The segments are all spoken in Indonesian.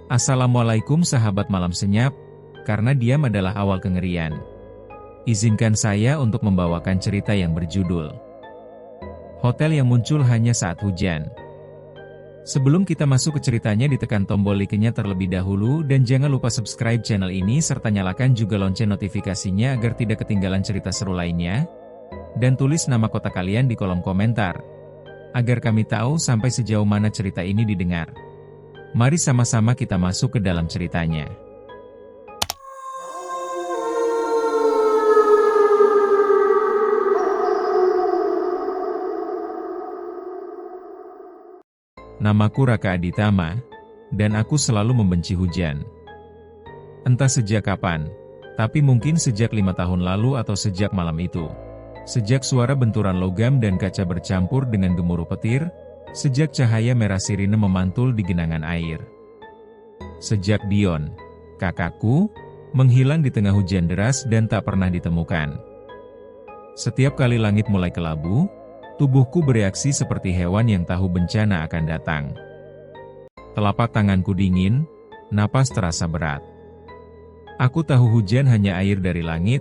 Assalamualaikum sahabat malam senyap, karena diam adalah awal kengerian. Izinkan saya untuk membawakan cerita yang berjudul Hotel yang muncul hanya saat hujan. Sebelum kita masuk ke ceritanya, ditekan tombol like-nya terlebih dahulu dan jangan lupa subscribe channel ini serta nyalakan juga lonceng notifikasinya agar tidak ketinggalan cerita seru lainnya. Dan tulis nama kota kalian di kolom komentar, agar kami tahu sampai sejauh mana cerita ini didengar. Mari sama-sama kita masuk ke dalam ceritanya. Namaku Raka Aditama, dan aku selalu membenci hujan. Entah sejak kapan, tapi mungkin sejak 5 tahun lalu atau sejak malam itu. Sejak suara benturan logam dan kaca bercampur dengan gemuruh petir, sejak cahaya merah sirine memantul di genangan air. Sejak Dion, kakakku, menghilang di tengah hujan deras dan tak pernah ditemukan. Setiap kali langit mulai kelabu, tubuhku bereaksi seperti hewan yang tahu bencana akan datang. Telapak tanganku dingin, napas terasa berat. Aku tahu hujan hanya air dari langit,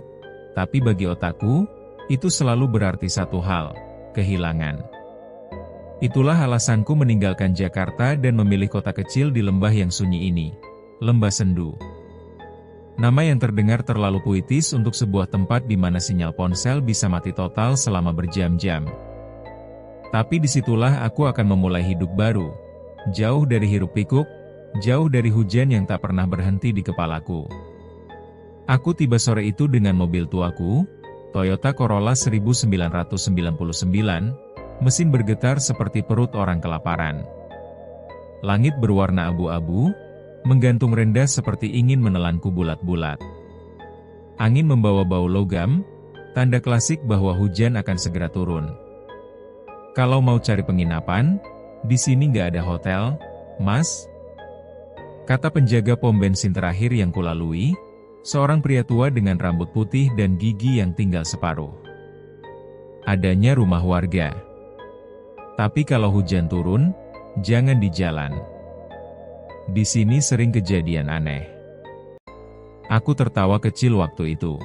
tapi bagi otakku, itu selalu berarti satu hal, kehilangan. Itulah alasanku meninggalkan Jakarta dan memilih kota kecil di lembah yang sunyi ini, Lembah Sendu. Nama yang terdengar terlalu puitis untuk sebuah tempat di mana sinyal ponsel bisa mati total selama berjam-jam. Tapi disitulah aku akan memulai hidup baru, jauh dari hiruk-pikuk, jauh dari hujan yang tak pernah berhenti di kepalaku. Aku tiba sore itu dengan mobil tuaku, Toyota Corolla 1999, mesin bergetar seperti perut orang kelaparan. Langit berwarna abu-abu, menggantung rendah seperti ingin menelanku bulat-bulat. Angin membawa bau logam, tanda klasik bahwa hujan akan segera turun. Kalau mau cari penginapan, di sini nggak ada hotel, Mas, kata penjaga pom bensin terakhir yang kulalui, seorang pria tua dengan rambut putih dan gigi yang tinggal separuh. Adanya rumah warga. Tapi kalau hujan turun, jangan di jalan. Di sini sering kejadian aneh. Aku tertawa kecil waktu itu.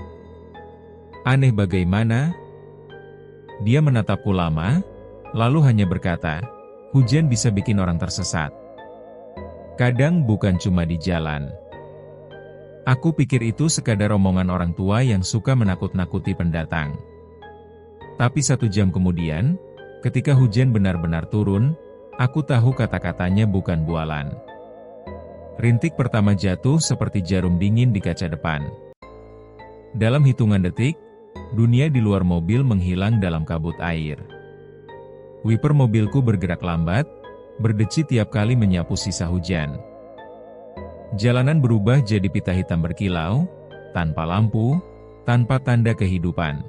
Aneh bagaimana? Dia menatapku lama, lalu hanya berkata, hujan bisa bikin orang tersesat. Kadang bukan cuma di jalan. Aku pikir itu sekadar omongan orang tua yang suka menakut-nakuti pendatang. Tapi 1 jam kemudian, ketika hujan benar-benar turun, aku tahu kata-katanya bukan bualan. Rintik pertama jatuh seperti jarum dingin di kaca depan. Dalam hitungan detik, dunia di luar mobil menghilang dalam kabut air. Wiper mobilku bergerak lambat, berdecit tiap kali menyapu sisa hujan. Jalanan berubah jadi pita hitam berkilau, tanpa lampu, tanpa tanda kehidupan.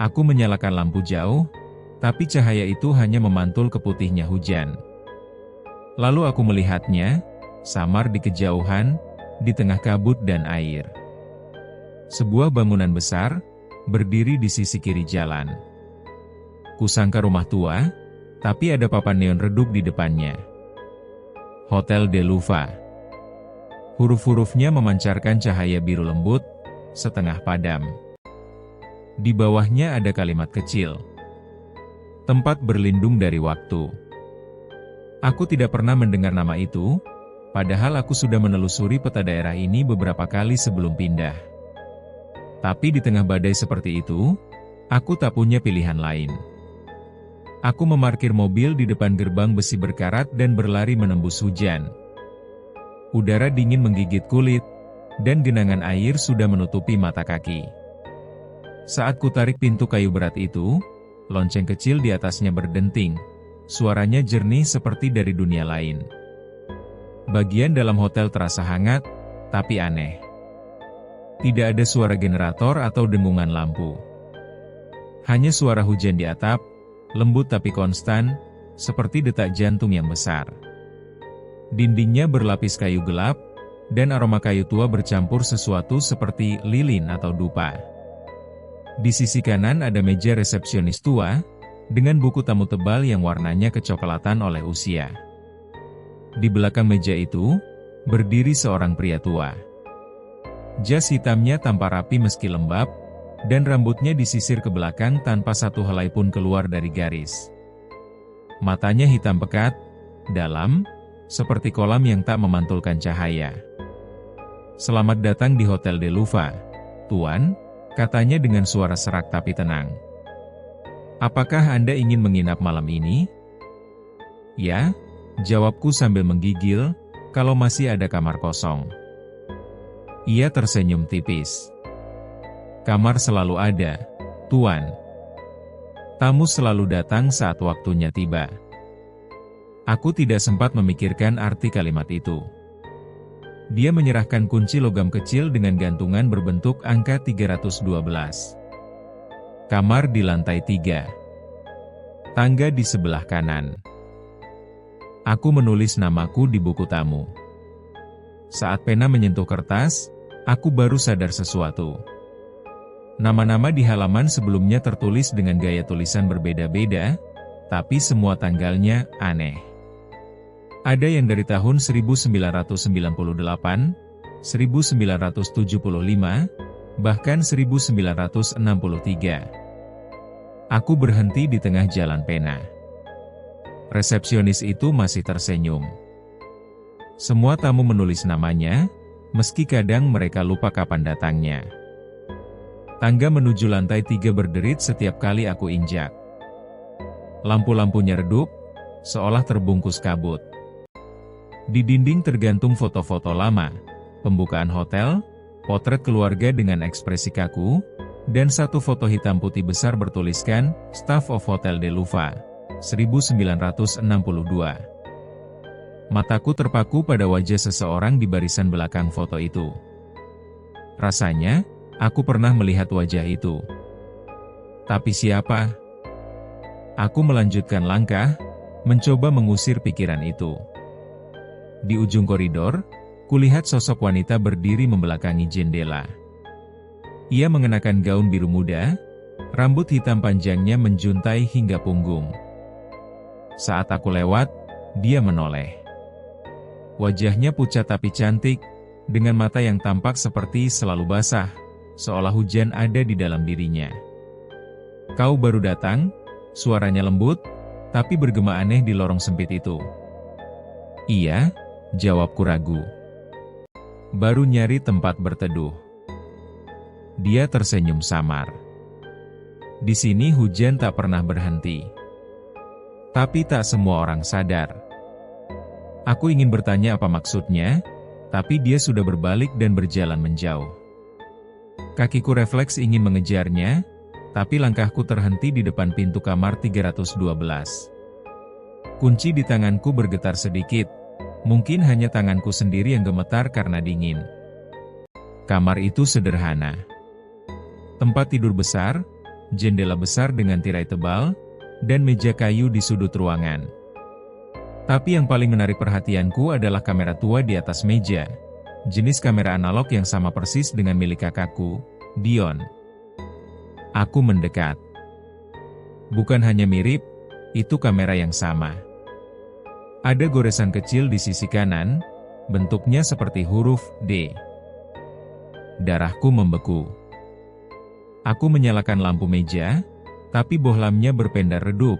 Aku menyalakan lampu jauh, tapi cahaya itu hanya memantul ke putihnya hujan. Lalu aku melihatnya, samar di kejauhan, di tengah kabut dan air. Sebuah bangunan besar, berdiri di sisi kiri jalan. Kusangka rumah tua, tapi ada papan neon redup di depannya. Hotel de Luva. Huruf-hurufnya memancarkan cahaya biru lembut, setengah padam. Di bawahnya ada kalimat kecil. Tempat berlindung dari waktu. Aku tidak pernah mendengar nama itu, padahal aku sudah menelusuri peta daerah ini beberapa kali sebelum pindah. Tapi di tengah badai seperti itu, aku tak punya pilihan lain. Aku memarkir mobil di depan gerbang besi berkarat dan berlari menembus hujan. Udara dingin menggigit kulit, dan genangan air sudah menutupi mata kaki. Saat kutarik pintu kayu berat itu, lonceng kecil di atasnya berdenting. Suaranya jernih seperti dari dunia lain. Bagian dalam hotel terasa hangat, tapi aneh. Tidak ada suara generator atau dengungan lampu. Hanya suara hujan di atap, lembut tapi konstan, seperti detak jantung yang besar. Dindingnya berlapis kayu gelap, dan aroma kayu tua bercampur sesuatu seperti lilin atau dupa. Di sisi kanan ada meja resepsionis tua, dengan buku tamu tebal yang warnanya kecoklatan oleh usia. Di belakang meja itu, berdiri seorang pria tua. Jas hitamnya tampak rapi meski lembab, dan rambutnya disisir ke belakang tanpa satu helai pun keluar dari garis. Matanya hitam pekat, dalam, seperti kolam yang tak memantulkan cahaya. "Selamat datang di Hotel De Luva, Tuan," katanya dengan suara serak tapi tenang. "Apakah Anda ingin menginap malam ini?" "Ya," jawabku sambil menggigil, "kalau masih ada kamar kosong." Ia tersenyum tipis. "Kamar selalu ada, Tuan. Tamu selalu datang saat waktunya tiba." Aku tidak sempat memikirkan arti kalimat itu. Dia menyerahkan kunci logam kecil dengan gantungan berbentuk angka 312. Kamar di lantai 3. Tangga di sebelah kanan. Aku menulis namaku di buku tamu. Saat pena menyentuh kertas, aku baru sadar sesuatu. Nama-nama di halaman sebelumnya tertulis dengan gaya tulisan berbeda-beda, tapi semua tanggalnya aneh. Ada yang dari tahun 1998, 1975, bahkan 1963. Aku berhenti di tengah jalan pena. Resepsionis itu masih tersenyum. Semua tamu menulis namanya, meski kadang mereka lupa kapan datangnya. Tangga menuju lantai 3 berderit setiap kali aku injak. Lampu-lampunya redup, seolah terbungkus kabut. Di dinding tergantung foto-foto lama, pembukaan hotel, potret keluarga dengan ekspresi kaku, dan satu foto hitam putih besar bertuliskan, Staff of Hotel De Luva, 1962. Mataku terpaku pada wajah seseorang di barisan belakang foto itu. Rasanya, aku pernah melihat wajah itu. Tapi siapa? Aku melanjutkan langkah, mencoba mengusir pikiran itu. Di ujung koridor, kulihat sosok wanita berdiri membelakangi jendela. Ia mengenakan gaun biru muda, rambut hitam panjangnya menjuntai hingga punggung. Saat aku lewat, dia menoleh. Wajahnya pucat tapi cantik, dengan mata yang tampak seperti selalu basah, seolah hujan ada di dalam dirinya. "Kau baru datang?" Suaranya lembut, tapi bergema aneh di lorong sempit itu. "Iya," jawabku ragu. "Baru nyari tempat berteduh." Dia tersenyum samar. "Di sini hujan tak pernah berhenti." Tapi tak semua orang sadar. Aku ingin bertanya apa maksudnya, tapi dia sudah berbalik dan berjalan menjauh. Kakiku refleks ingin mengejarnya, tapi langkahku terhenti di depan pintu kamar 312. Kunci di tanganku bergetar sedikit, mungkin hanya tanganku sendiri yang gemetar karena dingin. Kamar itu sederhana. Tempat tidur besar, jendela besar dengan tirai tebal, dan meja kayu di sudut ruangan. Tapi yang paling menarik perhatianku adalah kamera tua di atas meja, jenis kamera analog yang sama persis dengan milik kakakku, Dion. Aku mendekat. Bukan hanya mirip, itu kamera yang sama. Ada goresan kecil di sisi kanan, bentuknya seperti huruf D. Darahku membeku. Aku menyalakan lampu meja, tapi bohlamnya berpendar redup,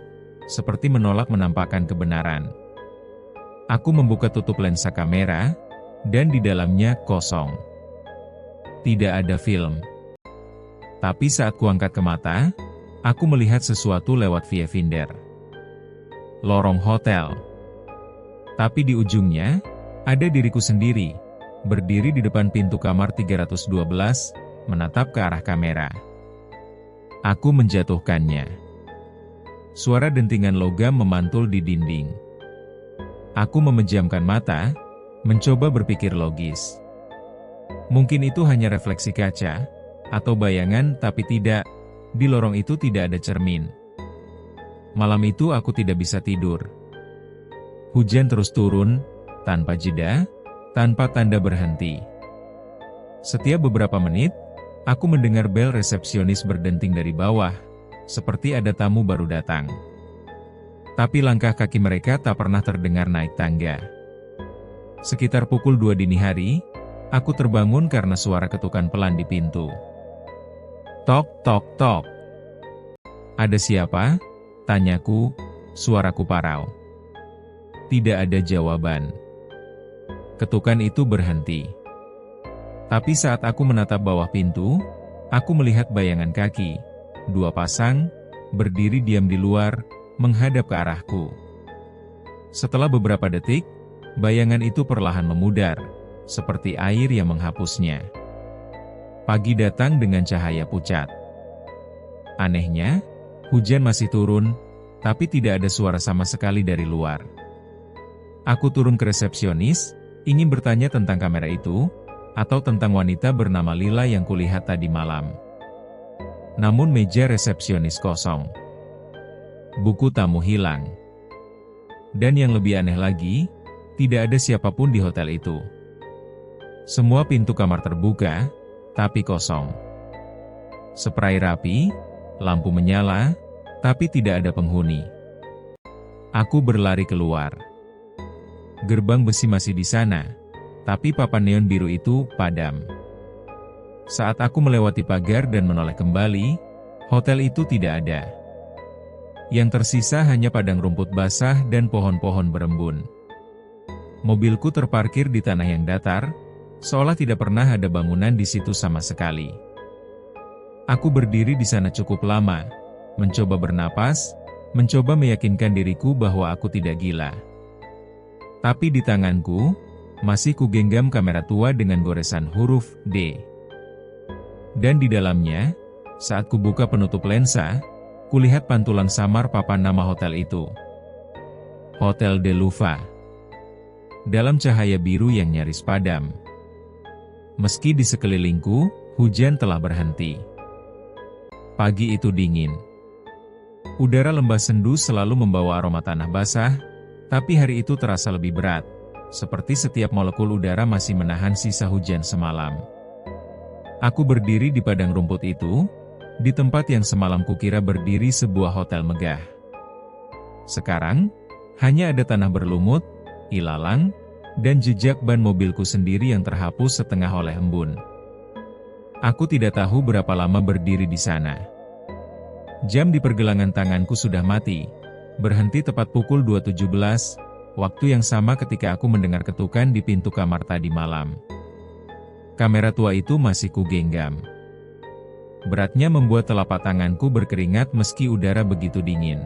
seperti menolak menampakkan kebenaran. Aku membuka tutup lensa kamera, dan di dalamnya kosong. Tidak ada film. Tapi saat kuangkat ke mata, aku melihat sesuatu lewat viewfinder. Lorong hotel. Tapi di ujungnya, ada diriku sendiri, berdiri di depan pintu kamar 312, menatap ke arah kamera. Aku menjatuhkannya. Suara dentingan logam memantul di dinding. Aku memejamkan mata, mencoba berpikir logis. Mungkin itu hanya refleksi kaca, atau bayangan, tapi tidak, di lorong itu tidak ada cermin. Malam itu aku tidak bisa tidur. Hujan terus turun, tanpa jeda, tanpa tanda berhenti. Setiap beberapa menit, aku mendengar bel resepsionis berdenting dari bawah, seperti ada tamu baru datang. Tapi langkah kaki mereka tak pernah terdengar naik tangga. Sekitar pukul 2 dini hari, aku terbangun karena suara ketukan pelan di pintu. Tok, tok, tok. Ada siapa? Tanyaku, suaraku parau. Tidak ada jawaban. Ketukan itu berhenti. Tapi saat aku menatap bawah pintu, aku melihat bayangan kaki, 2 pasang, berdiri diam di luar, menghadap ke arahku. Setelah beberapa detik, bayangan itu perlahan memudar, seperti air yang menghapusnya. Pagi datang dengan cahaya pucat. Anehnya, hujan masih turun, tapi tidak ada suara sama sekali dari luar. Aku turun ke resepsionis, ingin bertanya tentang kamera itu, atau tentang wanita bernama Lila yang kulihat tadi malam. Namun meja resepsionis kosong. Buku tamu hilang. Dan yang lebih aneh lagi, tidak ada siapapun di hotel itu. Semua pintu kamar terbuka, tapi kosong. Spray rapi, lampu menyala, tapi tidak ada penghuni. Aku berlari keluar. Gerbang besi masih di sana, tapi papan neon biru itu padam. Saat aku melewati pagar dan menoleh kembali, hotel itu tidak ada. Yang tersisa hanya padang rumput basah dan pohon-pohon berembun. Mobilku terparkir di tanah yang datar, seolah tidak pernah ada bangunan di situ sama sekali. Aku berdiri di sana cukup lama, mencoba bernapas, mencoba meyakinkan diriku bahwa aku tidak gila. Tapi di tanganku, masih kugenggam kamera tua dengan goresan huruf D. Dan di dalamnya, saat kubuka penutup lensa, kulihat pantulan samar papan nama hotel itu. Hotel De Luva. Dalam cahaya biru yang nyaris padam. Meski di sekelilingku, hujan telah berhenti. Pagi itu dingin. Udara lembah sendu selalu membawa aroma tanah basah, tapi hari itu terasa lebih berat, seperti setiap molekul udara masih menahan sisa hujan semalam. Aku berdiri di padang rumput itu, di tempat yang semalam kukira berdiri sebuah hotel megah. Sekarang, hanya ada tanah berlumut, ilalang, dan jejak ban mobilku sendiri yang terhapus setengah oleh embun. Aku tidak tahu berapa lama berdiri di sana. Jam di pergelangan tanganku sudah mati, berhenti tepat pukul 2.17, waktu yang sama ketika aku mendengar ketukan di pintu kamar tadi malam. Kamera tua itu masih kugenggam. Beratnya membuat telapak tanganku berkeringat meski udara begitu dingin.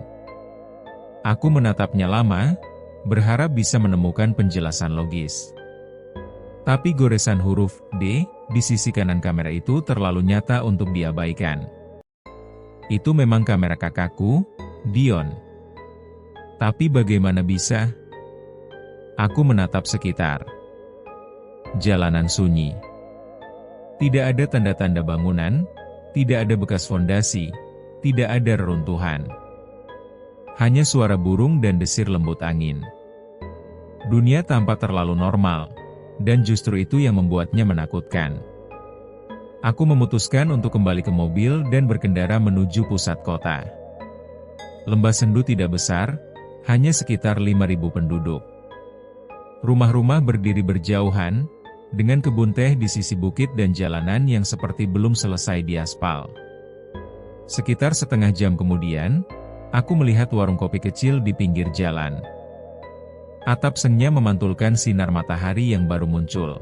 Aku menatapnya lama, berharap bisa menemukan penjelasan logis. Tapi goresan huruf D di sisi kanan kamera itu terlalu nyata untuk diabaikan. Itu memang kamera kakakku, Dion. Tapi bagaimana bisa? Aku menatap sekitar. Jalanan sunyi. Tidak ada tanda-tanda bangunan, tidak ada bekas fondasi, tidak ada reruntuhan. Hanya suara burung dan desir lembut angin. Dunia tampak terlalu normal, dan justru itu yang membuatnya menakutkan. Aku memutuskan untuk kembali ke mobil dan berkendara menuju pusat kota. Lembah sendu tidak besar, hanya sekitar 5.000 penduduk. Rumah-rumah berdiri berjauhan, dengan kebun teh di sisi bukit dan jalanan yang seperti belum selesai diaspal. Sekitar setengah jam kemudian, aku melihat warung kopi kecil di pinggir jalan. Atap sengnya memantulkan sinar matahari yang baru muncul.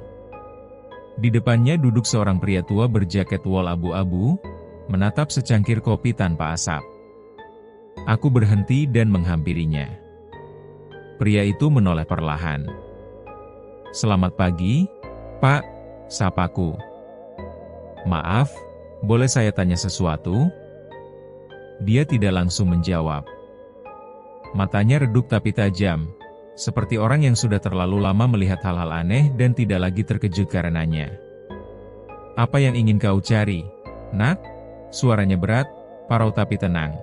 Di depannya duduk seorang pria tua berjaket wol abu-abu, menatap secangkir kopi tanpa asap. Aku berhenti dan menghampirinya. Pria itu menoleh perlahan. "Selamat pagi, Pak," sapaku. "Maaf, boleh saya tanya sesuatu?" Dia tidak langsung menjawab. Matanya redup tapi tajam, seperti orang yang sudah terlalu lama melihat hal-hal aneh dan tidak lagi terkejut karenanya. "Apa yang ingin kau cari, Nak?" Suaranya berat, parau tapi tenang.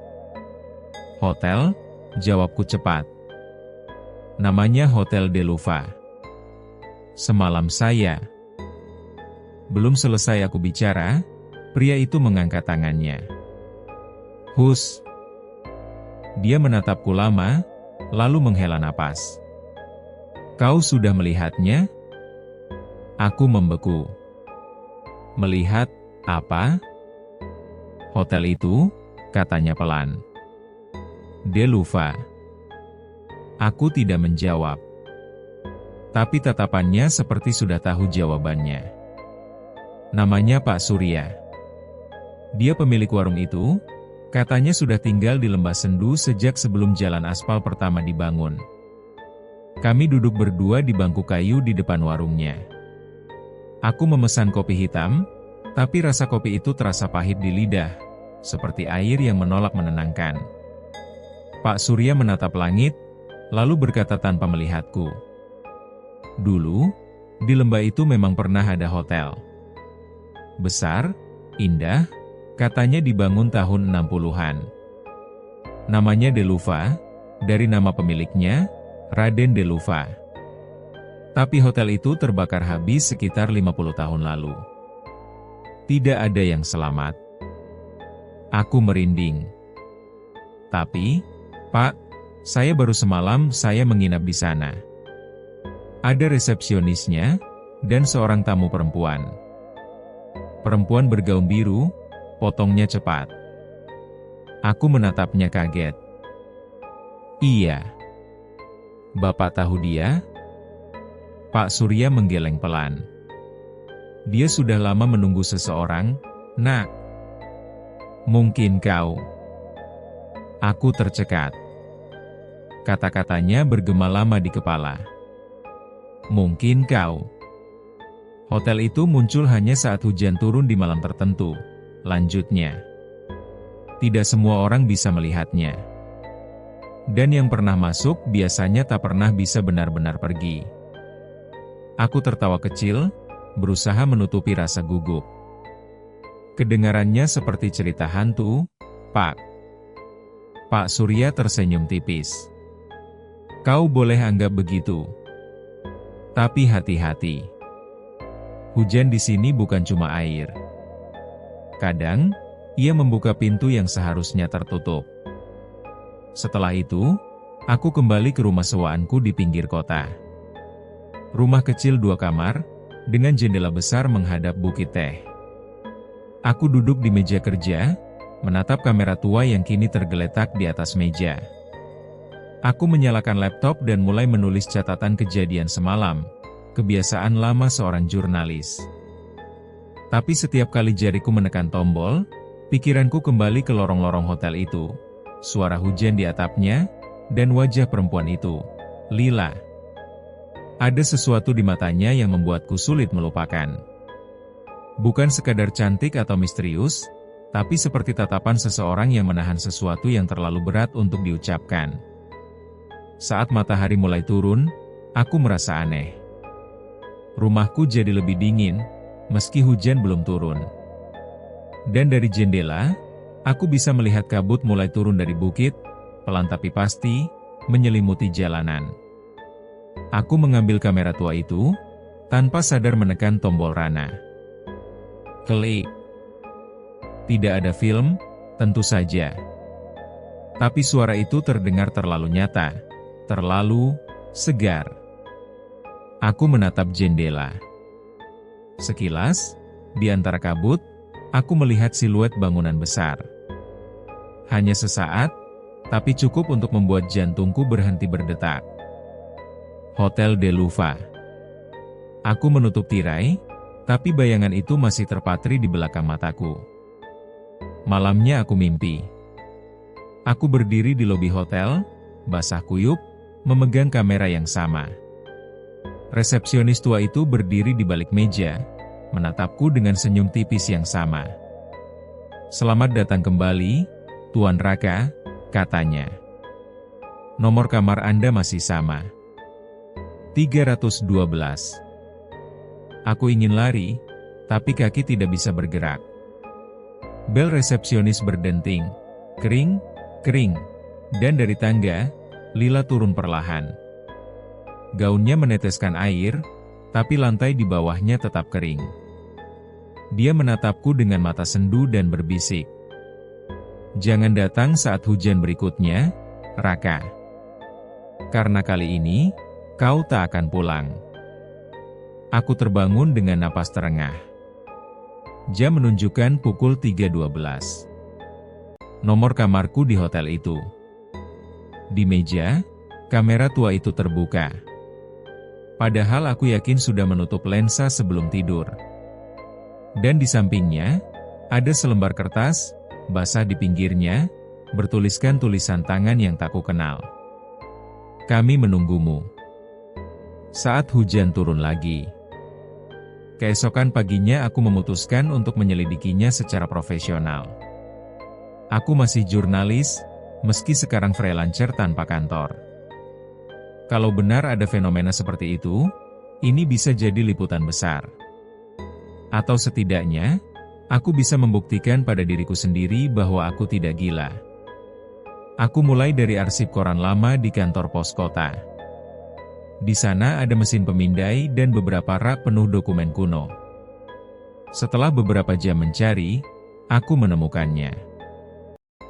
"Hotel," jawabku cepat. "Namanya Hotel De Luva. Semalam saya..." Belum selesai aku bicara, pria itu mengangkat tangannya. "Hus." Dia menatapku lama, lalu menghela napas. Kau sudah melihatnya? Aku membeku. Melihat apa? Hotel itu, katanya pelan. Deluva. Aku tidak menjawab. Tapi tatapannya seperti sudah tahu jawabannya. Namanya Pak Surya. Dia pemilik warung itu, katanya sudah tinggal di Lembah Sendu sejak sebelum jalan aspal pertama dibangun. Kami duduk berdua di bangku kayu di depan warungnya. Aku memesan kopi hitam, tapi rasa kopi itu terasa pahit di lidah, seperti air yang menolak menenangkan. Pak Surya menatap langit, lalu berkata tanpa melihatku. Dulu, di lembah itu memang pernah ada hotel. Besar, indah, katanya dibangun tahun 60-an. Namanya Deluva, dari nama pemiliknya, Raden Deluva. Tapi hotel itu terbakar habis sekitar 50 tahun lalu. Tidak ada yang selamat. Aku merinding. Tapi, Pak, saya baru semalam saya menginap di sana. Ada resepsionisnya, dan seorang tamu perempuan. Perempuan bergaun biru, potongnya cepat. Aku menatapnya kaget. Iya. Bapak tahu dia? Pak Surya menggeleng pelan. Dia sudah lama menunggu seseorang, Nak. Mungkin kau. Aku tercekat. Kata-katanya bergema lama di kepala. Mungkin kau. Hotel itu muncul hanya saat hujan turun di malam tertentu. Lanjutnya. Tidak semua orang bisa melihatnya. Dan yang pernah masuk biasanya tak pernah bisa benar-benar pergi. Aku tertawa kecil, berusaha menutupi rasa gugup. Kedengarannya seperti cerita hantu, Pak. Pak Surya tersenyum tipis. Kau boleh anggap begitu. Tapi hati-hati. Hujan di sini bukan cuma air. Kadang, ia membuka pintu yang seharusnya tertutup. Setelah itu, aku kembali ke rumah sewaanku di pinggir kota. Rumah kecil 2 kamar, dengan jendela besar menghadap Bukit Teh. Aku duduk di meja kerja, menatap kamera tua yang kini tergeletak di atas meja. Aku menyalakan laptop dan mulai menulis catatan kejadian semalam, kebiasaan lama seorang jurnalis. Tapi setiap kali jariku menekan tombol, pikiranku kembali ke lorong-lorong hotel itu, suara hujan di atapnya, dan wajah perempuan itu, Lila. Ada sesuatu di matanya yang membuatku sulit melupakan. Bukan sekadar cantik atau misterius, tapi seperti tatapan seseorang yang menahan sesuatu yang terlalu berat untuk diucapkan. Saat matahari mulai turun, aku merasa aneh. Rumahku jadi lebih dingin, meski hujan belum turun. Dan dari jendela, aku bisa melihat kabut mulai turun dari bukit, pelan tapi pasti, menyelimuti jalanan. Aku mengambil kamera tua itu, tanpa sadar menekan tombol rana. Klik. Tidak ada film, tentu saja. Tapi suara itu terdengar terlalu nyata, terlalu segar. Aku menatap jendela. Sekilas, di antara kabut, aku melihat siluet bangunan besar. Hanya sesaat, tapi cukup untuk membuat jantungku berhenti berdetak. Hotel Deluva. Aku menutup tirai, tapi bayangan itu masih terpatri di belakang mataku. Malamnya aku mimpi. Aku berdiri di lobi hotel, basah kuyup, memegang kamera yang sama. Resepsionis tua itu berdiri di balik meja, menatapku dengan senyum tipis yang sama. Selamat datang kembali, Tuan Raka, katanya. Nomor kamar Anda masih sama. 312. Aku ingin lari, tapi kaki tidak bisa bergerak. Bel resepsionis berdenting, kering, kering, dan dari tangga, Lila turun perlahan. Gaunnya meneteskan air, tapi lantai di bawahnya tetap kering. Dia menatapku dengan mata sendu dan berbisik. Jangan datang saat hujan berikutnya, Raka. Karena kali ini, Kau tak akan pulang. Aku terbangun dengan napas terengah. Jam menunjukkan pukul 3.12. Nomor kamarku di hotel itu. Di meja, kamera tua itu terbuka. Padahal aku yakin sudah menutup lensa sebelum tidur. Dan di sampingnya, ada selembar kertas, basah di pinggirnya, bertuliskan tulisan tangan yang tak kukenal. Kami menunggumu. Saat hujan turun lagi. Keesokan paginya aku memutuskan untuk menyelidikinya secara profesional. Aku masih jurnalis, meski sekarang freelancer tanpa kantor. Kalau benar ada fenomena seperti itu, ini bisa jadi liputan besar. Atau setidaknya, aku bisa membuktikan pada diriku sendiri bahwa aku tidak gila. Aku mulai dari arsip koran lama di kantor pos kota. Di sana ada mesin pemindai dan beberapa rak penuh dokumen kuno. Setelah beberapa jam mencari, aku menemukannya.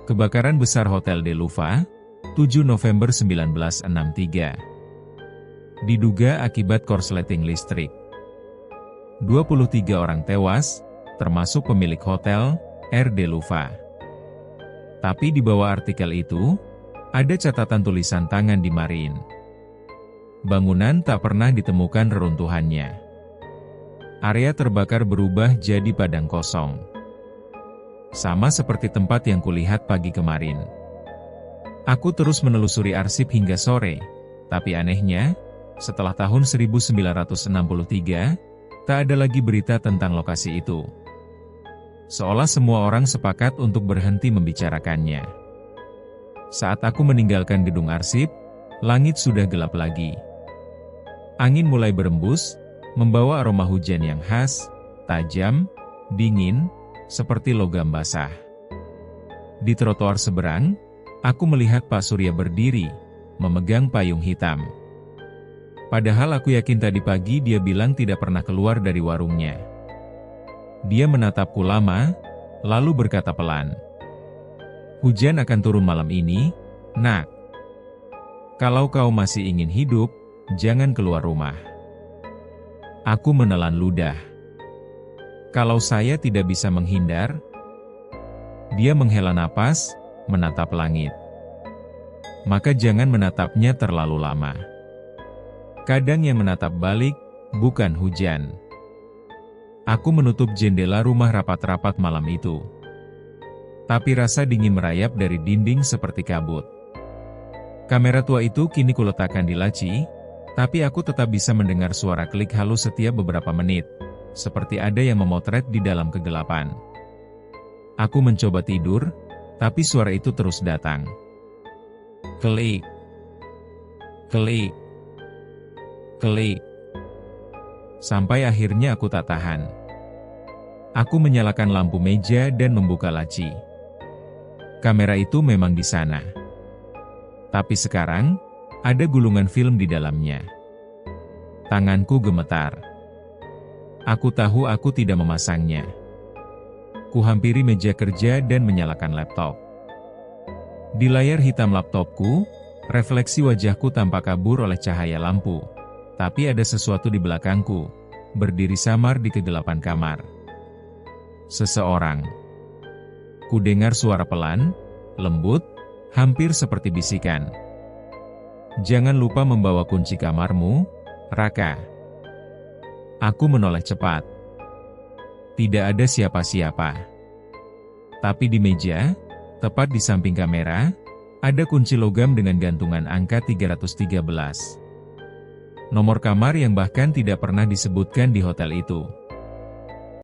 Kebakaran besar Hotel de Luva, 7 November 1963. Diduga akibat korsleting listrik. 23 orang tewas, termasuk pemilik hotel, R. de Luva. Tapi di bawah artikel itu, ada catatan tulisan tangan di Marin. Bangunan tak pernah ditemukan reruntuhannya. Area terbakar berubah jadi padang kosong. Sama seperti tempat yang kulihat pagi kemarin. Aku terus menelusuri arsip hingga sore, tapi anehnya, setelah tahun 1963, tak ada lagi berita tentang lokasi itu. Seolah semua orang sepakat untuk berhenti membicarakannya. Saat aku meninggalkan gedung arsip, langit sudah gelap lagi. Angin mulai berembus, membawa aroma hujan yang khas, tajam, dingin, seperti logam basah. Di trotoar seberang, aku melihat Pak Surya berdiri, memegang payung hitam. Padahal aku yakin tadi pagi dia bilang tidak pernah keluar dari warungnya. Dia menatapku lama, lalu berkata pelan, "Hujan akan turun malam ini, Nak. Kalau kau masih ingin hidup, jangan keluar rumah." Aku menelan ludah. Kalau saya tidak bisa menghindar, dia menghela napas, menatap langit. Maka jangan menatapnya terlalu lama. Kadang yang menatap balik, bukan hujan. Aku menutup jendela rumah rapat-rapat malam itu. Tapi rasa dingin merayap dari dinding seperti kabut. Kamera tua itu kini kuletakkan di laci, tapi aku tetap bisa mendengar suara klik halus setiap beberapa menit, seperti ada yang memotret di dalam kegelapan. Aku mencoba tidur, tapi suara itu terus datang. Klik, klik, klik. Sampai akhirnya aku tak tahan. Aku menyalakan lampu meja dan membuka laci. Kamera itu memang di sana. Tapi sekarang, ada gulungan film di dalamnya. Tanganku gemetar. Aku tahu aku tidak memasangnya. Kuhampiri meja kerja dan menyalakan laptop. Di layar hitam laptopku, refleksi wajahku tampak kabur oleh cahaya lampu. Tapi ada sesuatu di belakangku, berdiri samar di kegelapan kamar. Seseorang. Kudengar suara pelan, lembut, hampir seperti bisikan. "Jangan lupa membawa kunci kamarmu, Raka." Aku menoleh cepat. Tidak ada siapa-siapa. Tapi di meja, tepat di samping kamera, ada kunci logam dengan gantungan angka 313. Nomor kamar yang bahkan tidak pernah disebutkan di hotel itu.